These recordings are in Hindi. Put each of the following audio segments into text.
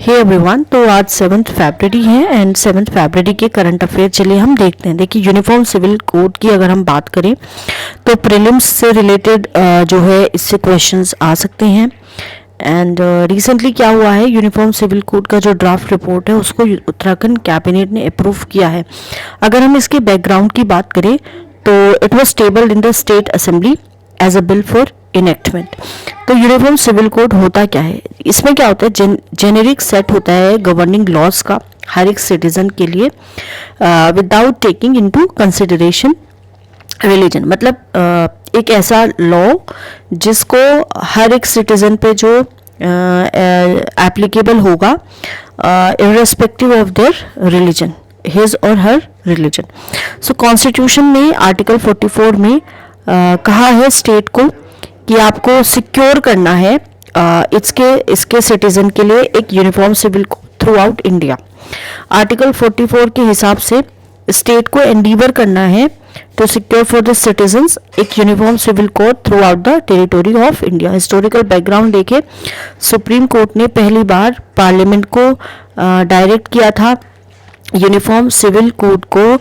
हे एवरीवन, तो आज 7 फरवरी है एंड 7 फरवरी के करंट अफेयर चलिए हम देखते हैं। देखिए, यूनिफॉर्म सिविल कोड की अगर हम बात करें तो प्रीलिम्स से रिलेटेड जो है इससे क्वेश्चंस आ सकते हैं। एंड रिसेंटली क्या हुआ है, यूनिफॉर्म सिविल कोड का जो ड्राफ्ट रिपोर्ट है उसको उत्तराखंड कैबिनेट ने अप्रूव किया है। अगर हम इसके बैकग्राउंड की बात करें तो it was tabled in the state assembly as a bill for enactment. तो यूनिफॉर्म सिविल कोड होता क्या है, इसमें क्या होता है, जेनेरिक सेट होता है गवर्निंग लॉज का हर एक सिटीजन के लिए without taking into consideration religion. मतलब एक ऐसा लॉ जिसको हर एक सिटीजन पे जो एप्लीकेबल होगा irrespective of their religion, his और हर रिलीजन। सो कॉन्स्टिट्यूशन में आर्टिकल 44 में कहा है स्टेट को कि आपको सिक्योर करना है इसके सिटीजन के लिए एक uniform civil code throughout India. Article 44 के हिसाब से स्टेट को एंडीवर करना है to secure for the citizens एक uniform civil code throughout the territory of India. Historical background देखे, सुप्रीम कोर्ट ने पहली बार पार्लियामेंट को डायरेक्ट किया था यूनिफॉर्म सिविल कोड को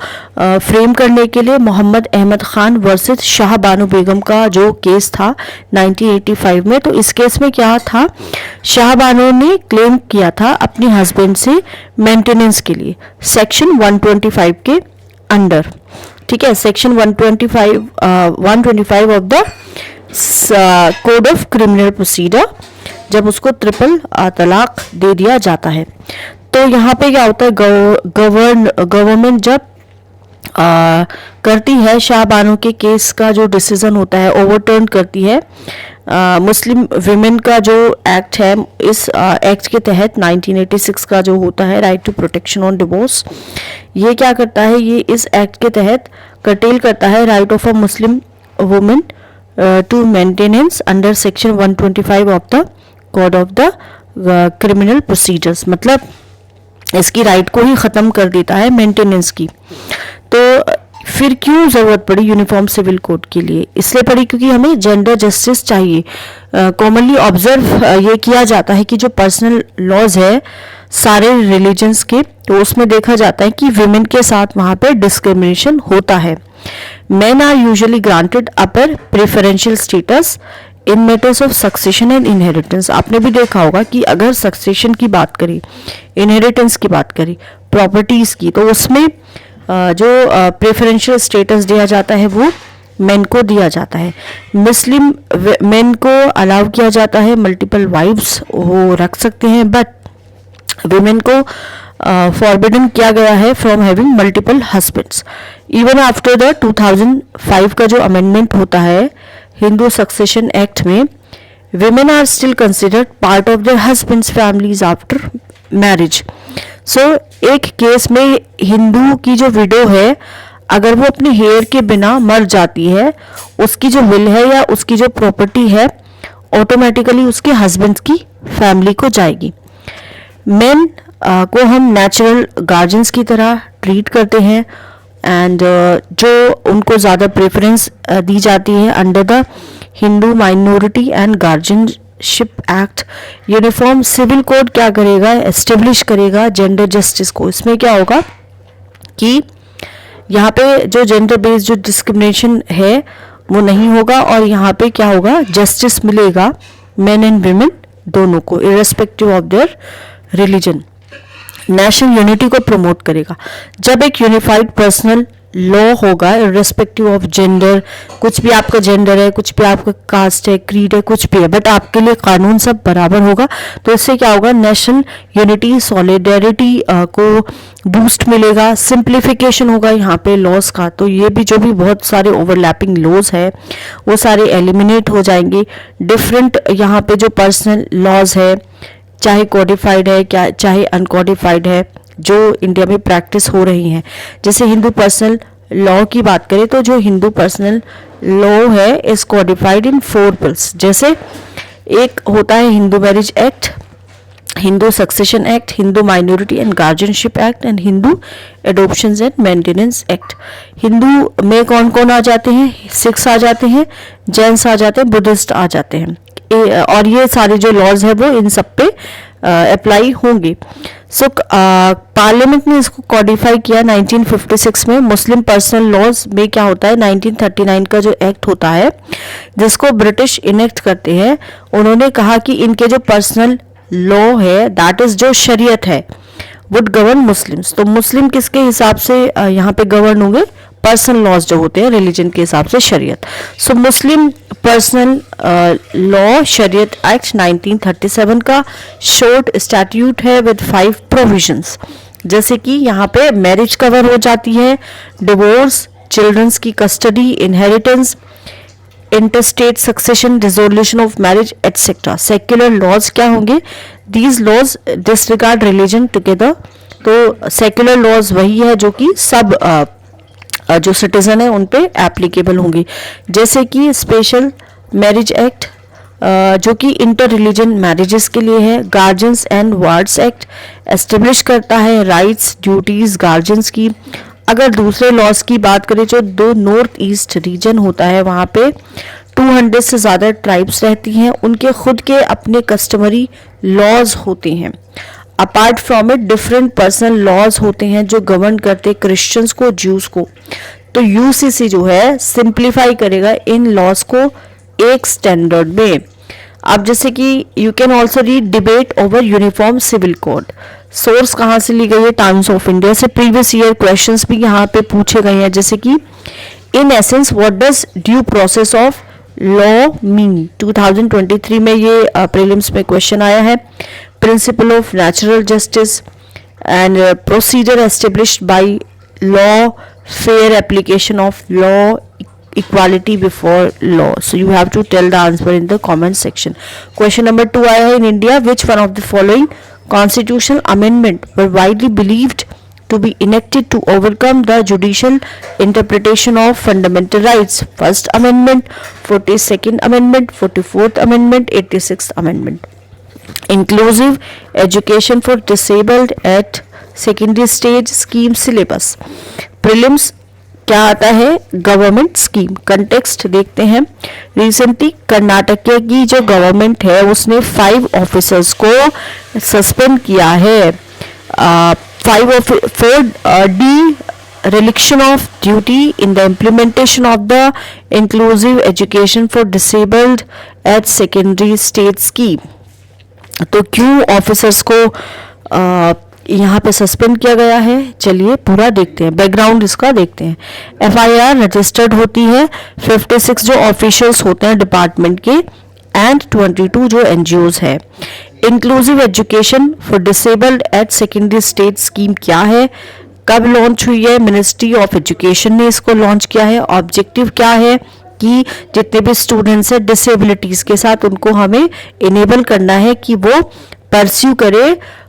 फ्रेम करने के लिए। मोहम्मद अहमद खान वर्सेस शाह बानो बेगम का जो केस था 1985 में, तो इस केस में क्या था, शाह बानो ने क्लेम किया था अपने हस्बैंड से मेंटेनेंस के लिए सेक्शन 125 के अंडर। ठीक है, section 125 of the code of criminal procedure, जब उसको ट्रिपल तलाक दे दिया जाता है। तो यहाँ पे क्या होता है, गवर्नमेंट जब करती है शाह बानो के केस का जो डिसीजन होता है ओवरटर्न करती है मुस्लिम विमेन का जो एक्ट है, इस एक्ट के तहत 1986 का जो होता है right to protection on divorce, ये क्या करता है, ये इस एक्ट के तहत कर्टेल करता है right of a Muslim women to maintenance under section 125 of the code of the criminal procedures. मतलब इसकी राइट को ही ख़त्म कर देता है मेंटेनेंस की। तो फिर क्यों ज़रूरत पड़ी यूनिफॉर्म सिविल कोड के लिए, इसलिए पड़ी क्योंकि हमें जेंडर जस्टिस चाहिए। कॉमनली ऑब्जर्व ये किया जाता है कि जो पर्सनल लॉज है सारे रिलीजन्स के, तो उसमें देखा जाता है कि विमेन के साथ वहाँ पे डिस्क्रिमिनेशन होता है। Men are usually granted upper preferential status in matters of succession and inheritance. आपने भी देखा होगा कि अगर सक्सेशन की बात करें, इनहेरिटेंस की बात करें, प्रॉपर्टीज की, तो उसमें जो प्रेफरेंशियल स्टेटस दिया जाता है वो मेन को दिया जाता है। मुस्लिम मेन को अलाउ किया जाता है मल्टीपल वाइफ्स वो रख सकते हैं, बट विमेन को फॉरबिडन किया गया है from having multiple husbands. Even after the 2005 का जो अमेंडमेंट होता है हिंदू सक्सेशन एक्ट में, women are still considered part of their husbands' families after marriage. So एक केस में हिंदू की जो विडो है, अगर वो अपनी हेयर के बिना मर जाती है, उसकी जो विल है या उसकी जो प्रॉपर्टी है ऑटोमेटिकली उसके हस्बैंड की फैमिली को जाएगी। मेन को हम नेचुरल गार्जियंस की तरह ट्रीट करते हैं एंड जो उनको ज़्यादा प्रेफरेंस दी जाती है under the Hindu minority and guardianship act. Uniform civil code क्या करेगा, एस्टेब्लिश करेगा जेंडर जस्टिस को। इसमें क्या होगा कि यहाँ पे जो जेंडर बेस्ड जो डिस्क्रिमिनेशन है वो नहीं होगा, और यहाँ पे क्या होगा, जस्टिस मिलेगा मेन एंड विमेन दोनों को irrespective of their religion. National unity को प्रमोट करेगा। जब एक यूनिफाइड पर्सनल लॉ होगा इर्रेस्पेक्टिव ऑफ जेंडर, कुछ भी आपका जेंडर है, कुछ भी आपका कास्ट है, क्रीड है, कुछ भी है, बट आपके लिए कानून सब बराबर होगा, तो इससे क्या होगा, नेशनल यूनिटी सॉलिडेरिटी को बूस्ट मिलेगा। सिंप्लीफिकेशन होगा यहाँ पे लॉज का, तो ये भी जो भी बहुत सारे ओवरलैपिंग लॉज है वो सारे एलिमिनेट हो जाएंगे। डिफरेंट यहाँ पे जो पर्सनल लॉज है, चाहे कोडिफाइड है क्या चाहे अनकोडिफाइड है, जो इंडिया में प्रैक्टिस हो रही हैं, जैसे हिंदू पर्सनल लॉ की बात करें तो जो हिंदू पर्सनल लॉ है इज कोडिफाइड इन 4 बिल्स। जैसे एक होता है Hindu marriage act, Hindu succession act, Hindu minority and guardianship act and Hindu adoptions and maintenance act. Hindu में कौन कौन आ जाते हैं, सिख्स आ जाते हैं, जैन्स आ जाते हैं, बुद्धिस्ट आ जाते हैं, और ये सारे जो लॉज है वो इन सब पे अप्लाई होंगे। सो पार्लियामेंट ने इसको कॉडिफाई किया 1956 में। मुस्लिम पर्सनल लॉज में क्या होता है, 1939 का जो एक्ट होता है जिसको ब्रिटिश इनेक्ट करते हैं, उन्होंने कहा कि इनके जो पर्सनल लॉ है दैट इज जो शरीयत है वुड गवर्न मुस्लिम्स। तो मुस्लिम किसके हिसाब से यहाँ पे गवर्न होंगे, पर्सनल लॉज जो होते हैं रिलीजन के हिसाब से शरीयत। सो मुस्लिम पर्सनल लॉ शरीयत एक्ट 1937 का शॉर्ट स्टैट्यूट है विद 5 प्रोविजंस, जैसे कि यहाँ पे मैरिज कवर हो जाती है, डिवोर्स, चिल्ड्रंस की custody, inheritance, interstate succession, dissolution of marriage etcetera. Secular laws क्या होंगे, these laws disregard religion together. तो सेक्युलर लॉज वही है जो कि सब जो सिटीजन है उन पे एप्लीकेबल होंगी, जैसे कि स्पेशल मैरिज एक्ट जो कि इंटर रिलीजन मैरिजेस के लिए है। Guardians and wards act establish करता है राइट्स ड्यूटीज गार्जियंस की। अगर दूसरे लॉज की बात करें, जो दो नॉर्थ ईस्ट रीजन होता है वहाँ पे 200 से ज़्यादा ट्राइब्स रहती हैं, उनके खुद के अपने कस्टमरी लॉज होते हैं। Apart from it different personal laws होते हैं जो गवर्न करते क्रिश्चियंस को, ज्यूज को। तो यूसीसी जो है सिंप्लीफाई करेगा इन लॉज को एक स्टैंडर्ड में। अब जैसे कि you can also read debate over uniform civil code. Source कहाँ से ली गई है, टाइम्स ऑफ इंडिया से। प्रीवियस ईयर क्वेश्चंस भी यहाँ पे पूछे गए हैं, जैसे कि in essence what does due process of law mean. 2023 में ये प्रीलिम्स में क्वेश्चन आया है। Principle of natural justice and procedure established by law, fair application of law, equality before law. So you have to tell the answer in the comment section. Question number 2 आया है, in India which one of the following constitutional amendment were widely believed to be enacted to overcome the judicial interpretation of fundamental rights? First Amendment, 42nd Amendment, 44th Amendment, 86th Amendment. Inclusive education for disabled at secondary stage scheme syllabus. Prelims क्या आता है, गवर्नमेंट स्कीम। कंटेक्स्ट देखते हैं। रिसेंटली कर्नाटक की जो गवर्नमेंट है उसने 5 ऑफिसर्स को सस्पेंड किया है। 4D relaxation of duty in the implementation of the inclusive education for disabled at secondary stage scheme. तो क्यों ऑफिसर्स को यहाँ पे सस्पेंड किया गया है, चलिए पूरा देखते हैं, बैकग्राउंड इसका देखते हैं। FIR रजिस्टर्ड होती है 56 जो ऑफिशियल्स होते हैं डिपार्टमेंट के एंड 22 जो NGOs है। Inclusive education for disabled at secondary stage scheme क्या है, कब लॉन्च हुई है, मिनिस्ट्री ऑफ एजुकेशन ने इसको लॉन्च किया है। ऑब्जेक्टिव क्या है कि जितने भी स्टूडेंट्स हैं डिसेबिलिटीज के साथ उनको हमें इनेबल करना है कि वो परस्यू करे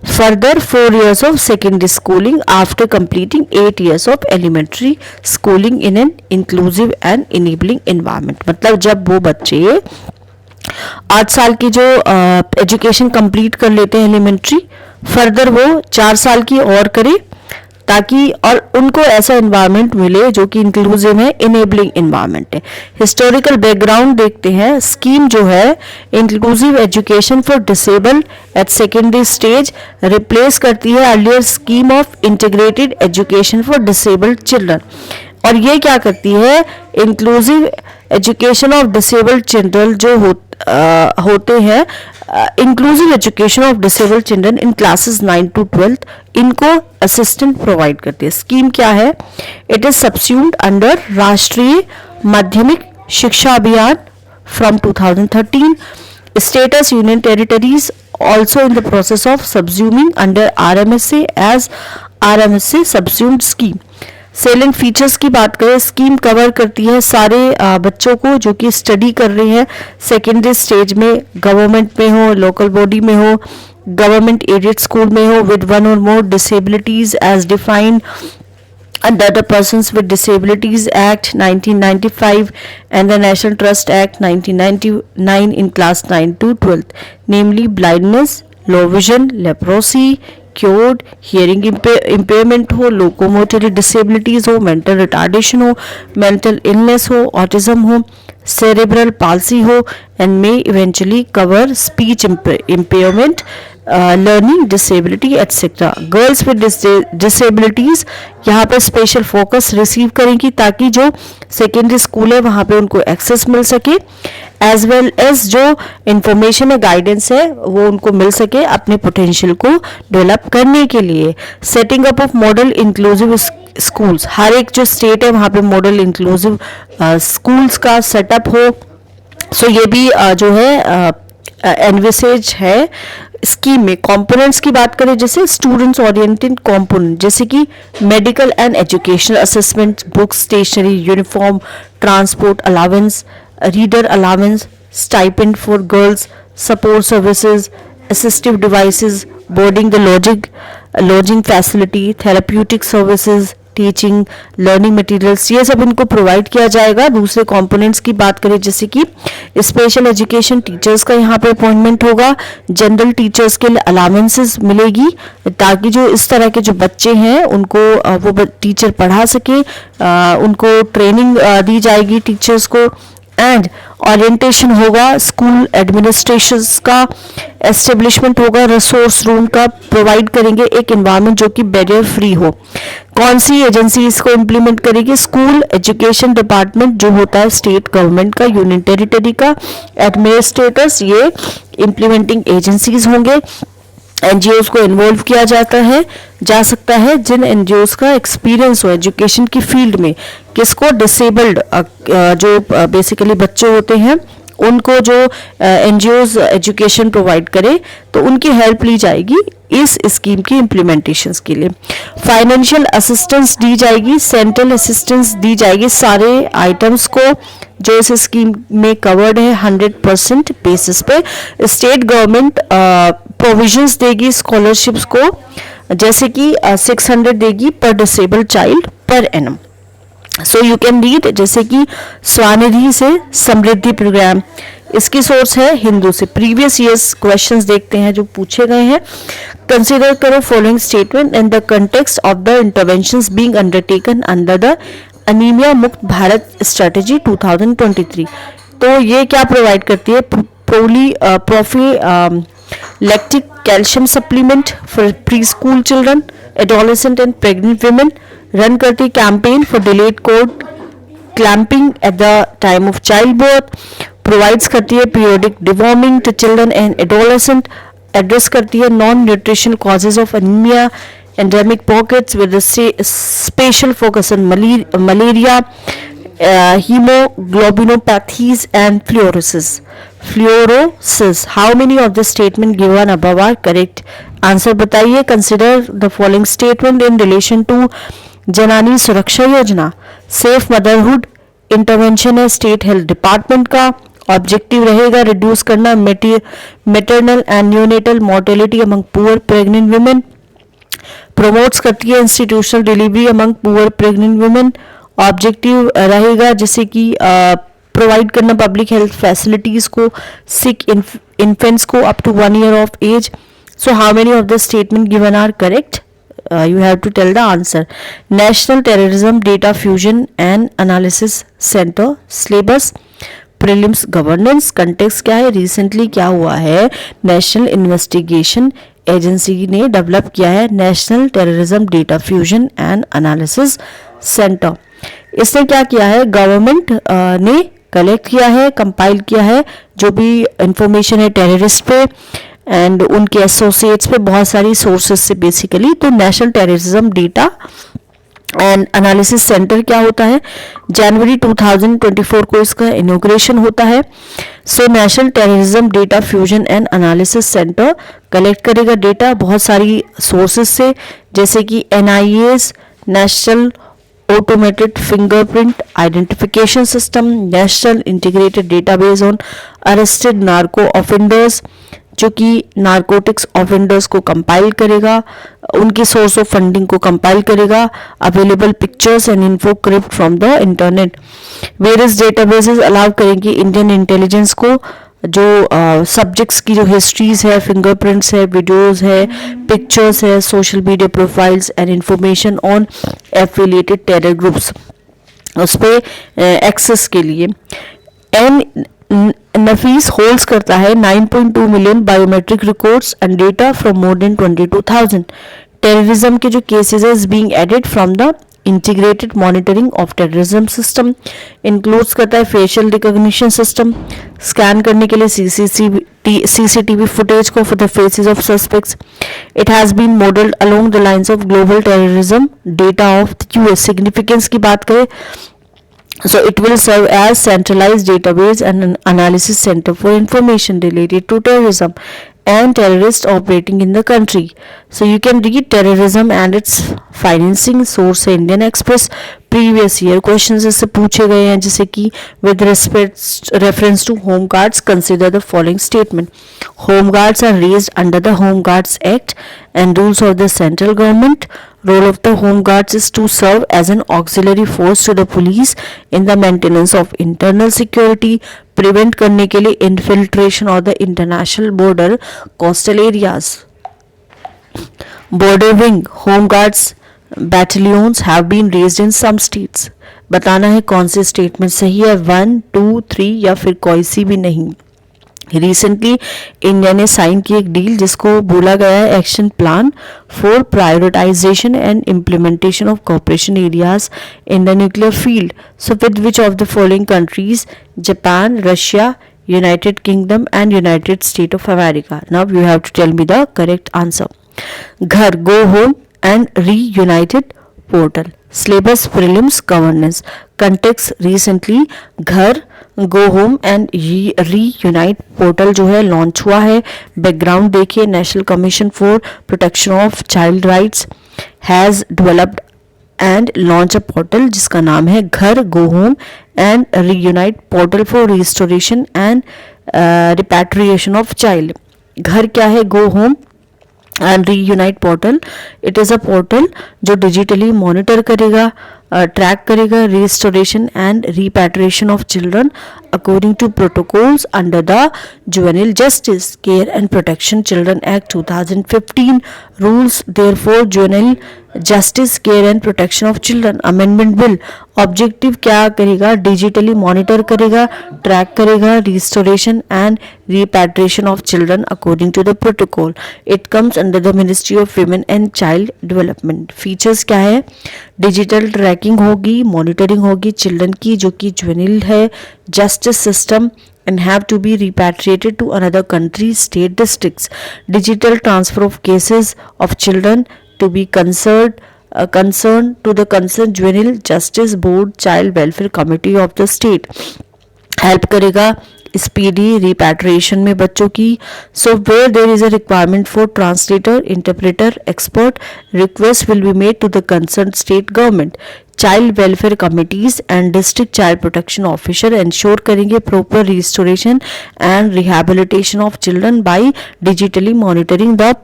further 4 years of secondary schooling after completing 8 years of elementary schooling in an inclusive and enabling environment। मतलब जब वो बच्चे 8 साल की जो एजुकेशन कंप्लीट कर लेते हैं एलिमेंट्री, फर्दर वो 4 साल की और करे ताकि और उनको ऐसा एनवायरनमेंट मिले जो कि इंक्लूसिव है, इनेबलिंग एनवायरनमेंट है। हिस्टोरिकल बैकग्राउंड देखते हैं। स्कीम जो है inclusive education for disable at secondary stage replace करती है earlier scheme of integrated education for disabled children. और ये क्या करती है, inclusive education of disabled children जो होते हैं, inclusive education of disabled children in classes 9 to 12 इनको असिस्टेंट प्रोवाइड करती है। स्कीम क्या है, इट इज सबस्यूम्ड अंडर राष्ट्रीय माध्यमिक शिक्षा अभियान from 2013। Status union territories also in the process of subsuming under RMSA as RMSA subsumed scheme। Salient features की बात करें, स्कीम कवर करती है सारे बच्चों को जो कि स्टडी कर रहे हैं सेकेंडरी स्टेज में, गवर्नमेंट में हो, लोकल बॉडी में हो, गवर्नमेंट एडेड स्कूल में हो, with 1 or more disabilities as defined under the Persons with Disabilities Act 1995 and the National Trust Act 1999 in class 9 to 12, namely blindness, low vision, leprosy, cured, hearing impairment हो, लोकोमोटरी डिसेबिलिटीज हो, मेंटल रिटार्डेशन हो, मेंटल इलनेस हो, ऑटिज्म हो, सेरेब्रल पाल्सी हो, and may eventually cover speech impairment learning disability etcetera. Girls with disabilities यहाँ पर स्पेशल फोकस रिसीव करेंगी ताकि जो सेकेंडरी स्कूल है वहाँ पे उनको एक्सेस मिल सके, एज वेल एज जो इंफॉर्मेशन है, गाइडेंस है, वो उनको मिल सके अपने पोटेंशियल को डेवलप करने के लिए। Setting up of model inclusive schools, हर एक जो स्टेट है वहाँ पे मॉडल इंक्लूसिव स्कूल्स का सेटअप हो। सो ये भी जो है एनविसेज है स्कीम में। कंपोनेंट्स की बात करें, जैसे स्टूडेंट्स ओरिएंटेड कंपोनेंट, जैसे कि medical and educational assessment, books, stationery, uniform, transport allowance, reader allowance, stipend for girls, support services, assistive devices, boarding the lodging facility, therapeutic services, teaching, learning materials, ये सब इनको प्रोवाइड किया जाएगा। दूसरे कंपोनेंट्स की बात करें, जैसे कि स्पेशल एजुकेशन टीचर्स का यहाँ पे अपॉइंटमेंट होगा, जनरल टीचर्स के लिए अलावेंसेस मिलेगी ताकि जो इस तरह के जो बच्चे हैं उनको वो टीचर पढ़ा सके, उनको ट्रेनिंग दी जाएगी टीचर्स को, एंड ओरिएंटेशन होगा स्कूल एडमिनिस्ट्रेशन का, एस्टेब्लिशमेंट होगा रिसोर्स रूम का, प्रोवाइड करेंगे एक एनवायरनमेंट जो कि बैरियर फ्री हो। कौन सी एजेंसी इसको इम्प्लीमेंट करेगी? स्कूल एजुकेशन डिपार्टमेंट जो होता है स्टेट गवर्नमेंट का, यूनियन टेरिटरी का, एडमिनिस्ट्रेटर्स ये इम्प्लीमेंटिंग एजेंसीज होंगे। एनजीओज को इन्वॉल्व किया जा सकता है जिन एनजीओज का एक्सपीरियंस हो एजुकेशन की फील्ड में। किसको? डिसेबल्ड जो बेसिकली बच्चे होते हैं उनको जो एनजीओज एजुकेशन प्रोवाइड करे तो उनकी हेल्प ली जाएगी इस स्कीम की इम्प्लीमेंटेशन के लिए। फाइनेंशियल असिस्टेंस दी जाएगी, सेंट्रल असिस्टेंस दी जाएगी सारे आइटम्स को जो इस स्कीम में कवर्ड है 100% बेसिस पे। स्टेट गवर्नमेंट प्रोविजंस देगी स्कॉलरशिप्स को, जैसे कि 600 देगी पर disabled child per annum. So you can read, जैसे कि स्वनिधि से समृद्धि प्रोग्राम, इसकी सोर्स है हिंदू से। प्रीवियस ईयर्स क्वेश्चंस देखते हैं जो पूछे गए हैं। कंसीडर करो following statement in the context of the interventions being undertaken under the anaemia मुक्त भारत स्ट्रेटेजी 2023। तो ये क्या प्रोवाइड करती है? Prophylactic calcium supplement for pre school children, adolescent and pregnant women. Run करती campaign for delayed cord clamping at the time of child birth. Provides करती है periodic deworming to children and adolescent. Address करती है non nutrition causes of anaemia, endemic pockets with a special focus on malaria, hemoglobinopathies and fluorosis. How many of the statement given above are correct? Answer बताइए। Consider the following statement in relation to Janani Suraksha Yojana. Safe motherhood intervention है स्टेट हेल्थ डिपार्टमेंट का। ऑब्जेक्टिव रहेगा रिड्यूस करना maternal and neonatal mortality among poor pregnant women. Promotes करती है institutional delivery among poor pregnant women. Objective रहेगा जैसे कि प्रोवाइड करना पब्लिक हेल्थ फैसिलिटीज को सिक इन्फेंट्स को up to 1 year of age. So how many of the statement given are correct? You have to tell the answer. National Terrorism Data Fusion and Analysis Center syllabus, prelims governance, context क्या है? रिसेंटली क्या हुआ है? नेशनल इन्वेस्टिगेशन एजेंसी ने डेवलप किया है national terrorism data fusion and analysis centre. इसने क्या किया है? गवर्नमेंट ने कलेक्ट किया है, कंपाइल किया है जो भी इंफॉर्मेशन है टेररिस्ट पे एंड उनके एसोसिएट्स पे, बहुत सारी सोर्सेज से बेसिकली। तो national terrorism data and analysis centre क्या होता है? जनवरी 2024 को इसका इनॉग्रेशन होता है। So national terrorism data fusion and analysis centre collect करेगा डेटा बहुत सारी सोर्सेज से, जैसे कि NIAs, national automated fingerprint identification system, national integrated database on arrested narco offenders, जो कि नारकोटिक्स ऑफेंडर्स को कंपाइल करेगा, उनकी सोर्स ऑफ फंडिंग को कंपाइल करेगा, available pictures and info crypt from the internet. Various databases allow करेंगे इंडियन इंटेलिजेंस को जो सब्जेक्ट्स की जो हिस्ट्रीज है, फिंगरप्रिंट्स है, वीडियोस है, पिक्चर्स है, social media profiles and information on affiliated terror groups, उस पर एक्सेस के लिए। नफीस होल्ड्स करता है 9.2 million biometric records and data from more than 22,000 terrorism के जो केसेस है is being added from the integrated monitoring of terrorism system, includes करता है फेशियल रिकॉग्निशन सिस्टम, स्कैन करने के लिए सीसीटीवी फुटेज को for the faces of suspects. It has been modelled along the lines of global terrorism data of the US. Significance की बात करें, so it will serve as centralized database and an analysis center for information related to terrorism and terrorists operating in the country. So you can read terrorism and its financing. source है Indian Express. previous year questions इससे पूछे गए हैं, जैसे कि with respect reference to home guards consider the following statement. Home guards are raised under the Home Guards Act and rules of the central government. Role of the home guards is to serve as an auxiliary force to the police in the maintenance of internal security, prevent करने के लिए infiltration of the international border coastal areas. Border wing home guards battalions have been raised in some states. बताना है कौन से स्टेट में सही है, 1, 2, 3 या फिर कोई सी भी नहीं. रिसेंटली इंडिया ने साइन की एक डील जिसको बोला गया है action plan for prioritisation and implementation of cooperation areas in the nuclear field. So with which of the following countries? Japan, Russia, United Kingdom and United State of America. Now you have to tell me the correct answer. Ghar, go home and reunited portal. Syllabus, prelims, governance. Context, recently Ghar, go home and reunite portal जो है लॉन्च हुआ है. बैकग्राउंड देखिए, national commission for protection of child rights has developed and launch a portal जिसका नाम है Ghar, go home and reunite portal for restoration and repatriation of child. Ghar क्या है? Go home and reunite portal. It is a portal जो डिजिटली मॉनिटर करेगा, ट्रैक करेगा restoration and repatriation of children according to protocols under the juvenile justice care and protection children act 2015 rules. Therefore juvenile justice care and protection of children amendment bill objective क्या करेगा? डिजिटली मॉनिटर करेगा, ट्रैक करेगा restoration and repatriation of children according to the protocol. It comes under the ministry of women and child development. Features क्या है? डिजिटल ट्रैकिंग होगी, मॉनिटरिंग होगी चिल्ड्रन की जो कि जुवेनिल है, justice system and have to be repatriated to another country, state, districts. Digital transfer of cases of children to be concerned to the concerned juvenile justice board, child welfare committee of the state. Help करेगा स्पीडी रिपैट्रिएशन में बच्चों की. So where there is a requirement for translator, interpreter, expert, request will be made to the concern state government. Child welfare committees and district child protection officer ensure करेंगे proper restoration and rehabilitation of children by digitally monitoring the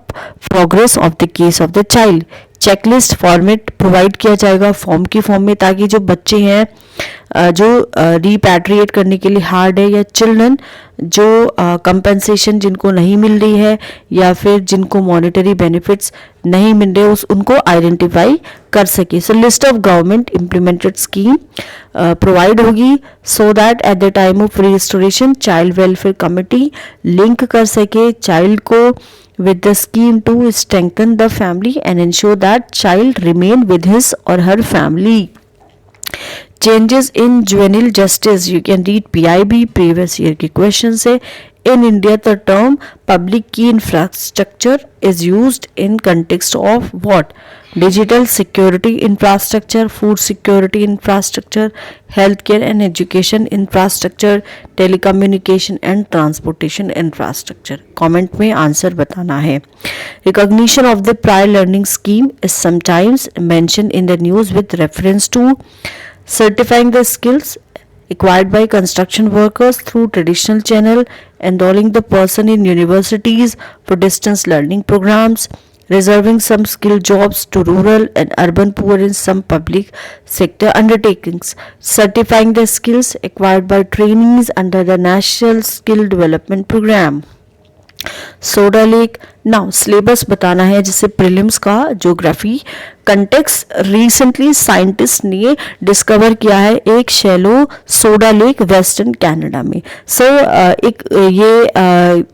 progress of the case of the child. Checklist format provide किया जाएगा फॉर्म की फॉर्म में, ताकि जो बच्चे हैं जो रिपैट्रिएट करने के लिए हार्ड है या चिल्ड्रन जो कंपनसेशन जिनको नहीं मिल रही है या फिर जिनको मॉनेटरी बेनिफिट्स नहीं मिल रहे उनको आइडेंटिफाई कर सके. So list of government implemented scheme provide होगी so that at the time of restoration child welfare committee link कर सके चाइल्ड को with the scheme to strengthen the family and ensure that child remain with his or her family. Changes in juvenile justice, you can read PIB previous year के question से. In India the term public key infrastructure is used in context of what? Digital security infrastructure, food security infrastructure, healthcare and education infrastructure, telecommunication and transportation infrastructure. Comment में आंसर बताना है. Recognition of the prior learning scheme is sometimes mentioned in the news with reference to certifying the skills acquired by construction workers through traditional channel, enrolling the person in universities for distance learning programs, reserving some skilled jobs to rural and urban poor in some public sector undertakings, certifying the skills acquired by trainees under the National Skill Development Program. Soda lake. Now syllabus बताना है जैसे प्रीलिम्स का ज्योग्राफी। कंटेक्स्ट, रिसेंटली साइंटिस्ट ने डिस्कवर किया है एक shallow soda lake western Canada में। सो एक ये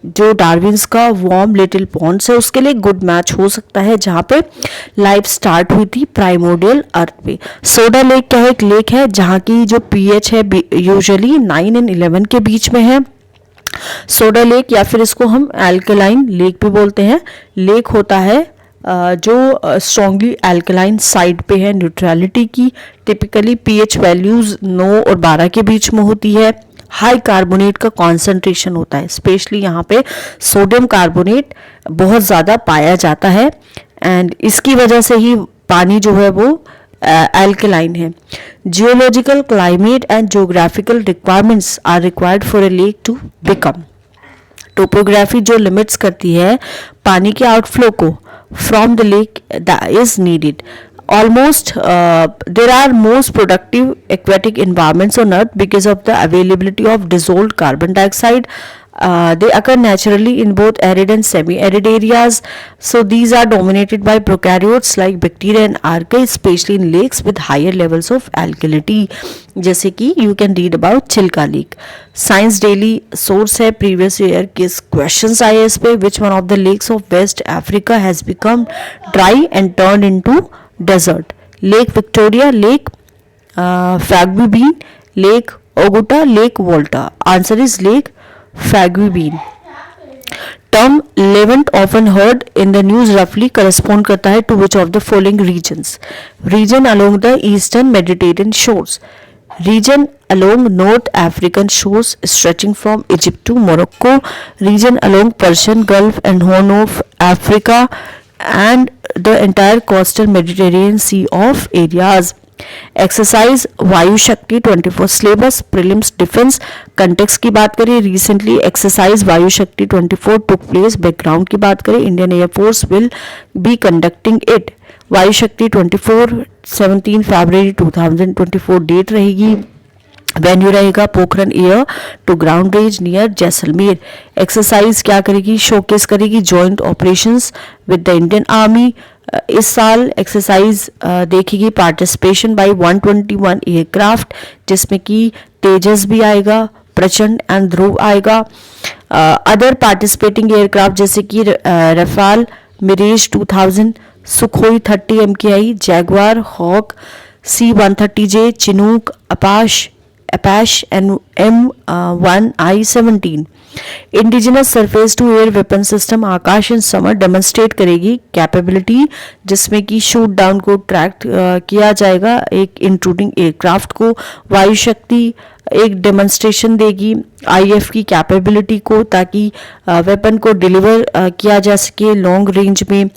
जो डार्विन्स का वार्म लिटिल पॉन्ड्स है उसके लिए गुड मैच हो सकता है जहाँ पे लाइफ स्टार्ट हुई थी प्राइमोर्डियल अर्थ पे। सोडा लेक क्या है? एक लेक है जहाँ की जो पीएच है यूजुअली 9 और 11 के बीच में है। सोडा लेक या फिर इसको हम एल्कलाइन लेक भी बोलते हैं। लेक होता है जो स्ट्रॉन्गली एल्कलाइन साइड पे है न्यूट्रलिटी की। टिपिकली पीएच वैल्यूज 9 और 12 के बीच में होती है। हाई कार्बोनेट का कॉन्सेंट्रेशन होता है, स्पेशली यहाँ पे सोडियम कार्बोनेट बहुत ज़्यादा पाया जाता है एंड इसकी वजह से ही पानी जो है वो alkaline है। Geological, climate and geographical requirements are required for a lake to become. Topography जो लिमिट्स करती है पानी के आउटफ्लो को from the lake is needed. Almost there are most productive aquatic environments on earth because of the availability of dissolved carbon dioxide. They occur naturally in both arid and semi-arid areas. So these are dominated by prokaryotes like bacteria and archaea, especially in lakes with higher levels of alkalinity. जैसे कि you can read about Chilika lake. Science daily source है, प्रीवियस ईयर के क्वेश्चंस आए इस पे। Which one of the lakes of West Africa has become dry and turn into desert? Lake Victoria, lake Faguibine, lake Oguta, lake Volta. Answer is lake Faguibine. Term Levant often heard in the news रफली करस्पॉन्ड करता है to which of the following regions? Region along the eastern Mediterranean shores, region along North African shores stretching from Egypt to Morocco, region along Persian Gulf and Horn of Africa and the entire coastal Mediterranean Sea of areas. Exercise वायु शक्ति 24 सिलेबस प्रीलिम्स डिफेंस। कंटेक्स्ट की बात करें, रिसेंटली एक्सरसाइज वायु शक्ति 24 टुक प्लेस। बैकग्राउंड की बात करें, Indian air force will be conducting it. वायु शक्ति 24 17 फरवरी 2024 डेट रहेगी। वेन्यू रहेगा Pokhran air to ground range near Jaisalmer. Exercise क्या करेगी? शोकेस करेगी joint operations with the Indian army. इस साल एक्सरसाइज देखेगी पार्टिसिपेशन बाय 121 एयरक्राफ्ट जिसमें कि तेजस भी आएगा, प्रचंड एंड ध्रुव आएगा। अदर पार्टिसिपेटिंग एयरक्राफ्ट जैसे कि Rafale, Mirage 2000, Sukhoi 30 MKI, Jaguar, Hawk, C-130J, Chinook, Apache and M1I-17। Indigenous surface to air weapon system Akash and Samar demonstrate करेगी कैपेबिलिटी जिसमें कि शूट डाउन को ट्रैक किया जाएगा एक इंट्रूडिंग एयरक्राफ्ट को। वायु शक्ति एक डेमोन्स्ट्रेशन देगी आईएफ की कैपेबिलिटी को ताकि वेपन को डिलीवर किया जा सके लॉन्ग रेंज में।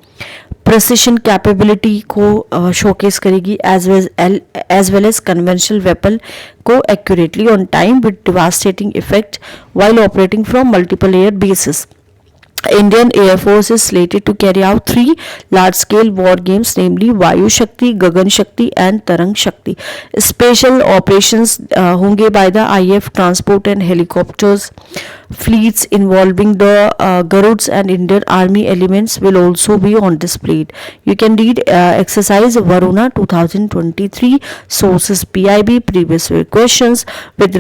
प्रेसिशन कैपेबिलिटी को शोकेस करेगी as well as conventional weapon को accurately on time with devastating effect while operating from multiple air bases. Indian Air Force is slated to carry out 3 large-scale war games, namely Vayu Shakti, Gagan Shakti and Tarang Shakti. Special operations होंगे by the IF transport and helicopters. Fleets involving the Garuds and Indian Army elements will also be on display. You can read exercise Varuna 2023. Sources PIB. Previous questions with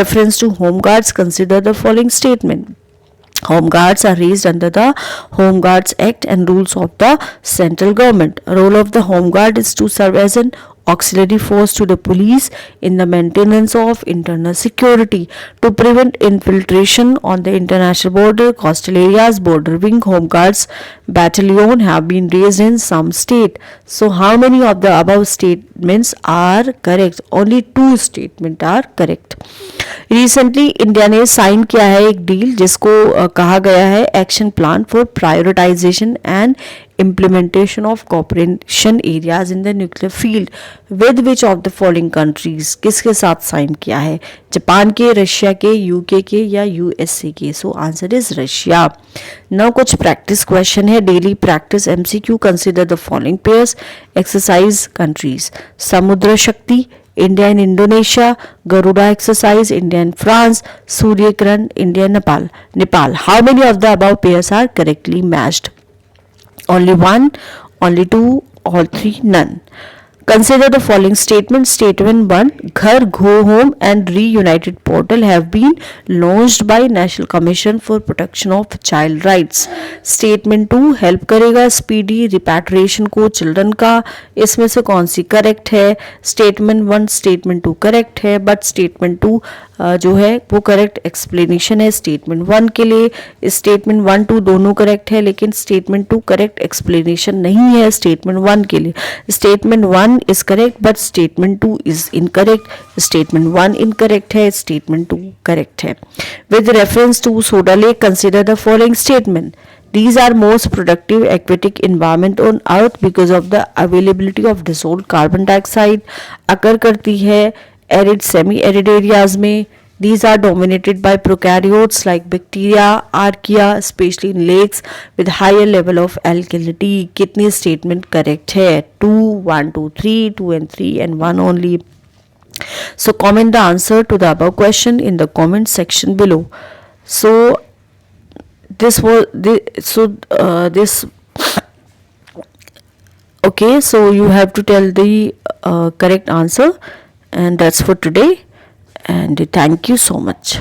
reference to Home Guards. Consider the following statement. Home Guards are raised under the Home Guards Act and rules of the central government. Role of the Home Guard is to serve as an auxiliary force to the police in the maintenance of internal security to prevent infiltration on the international border, coastal areas. Border wing Home Guards battalion have been raised in some state. So how many of the above statements are correct? Only 2 statements are correct. Recently India ने साइन किया है एक डील जिसको कहा गया है action plan for prioritisation and implementation of cooperation areas in the nuclear field with which of the following countries? किसके साथ साइन किया है? जापान के, रशिया के, यूके के या यूएसए के? So answer is Russia. Now कुछ प्रैक्टिस क्वेश्चन है, daily practice MCQ. Consider the following pairs. Exercise countries. समुद्र शक्ति India and Indonesia, Garuda exercise, India and France, Surya Kiran, India and Nepal. How many of the above pairs are correctly matched? Only one, only two, all three, none. Consider the following statement. Statement 1, Ghar, Go Home and Reunited portal have been launched by National Commission for Protection of Child Rights. Statement 2, help करेगा स्पीडी रिपैट्रिएशन को चिल्ड्रन का. इसमें से कौन सी करेक्ट है? स्टेटमेंट 1, स्टेटमेंट 2 करेक्ट है, बट स्टेटमेंट 2 जो है वो करेक्ट एक्सप्लेनेशन है स्टेटमेंट 1 के लिए. स्टेटमेंट 1, 2 दोनों करेक्ट है, लेकिन स्टेटमेंट 2 करेक्ट एक्सप्लेनेशन नहीं है स्टेटमेंट 1 के लिए. Statement 1 is correct but statement 2 is incorrect. Statement 1 incorrect है, statement 2 correct है. With reference to Soda Lake, consider the following statement. These are most productive aquatic environment on earth because of the availability of dissolved carbon dioxide. अकर करती है arid semi-arid areas में. These are dominated by prokaryotes like bacteria, archaea, especially in lakes with higher level of alkalinity. कितनी statement correct है? 2, 1, 2, 3, 2 and 3 and 1 only. So comment the answer to the above question in the comment section below. So this was this. Okay, so you have to tell the correct answer, and that's for today. And thank you so much.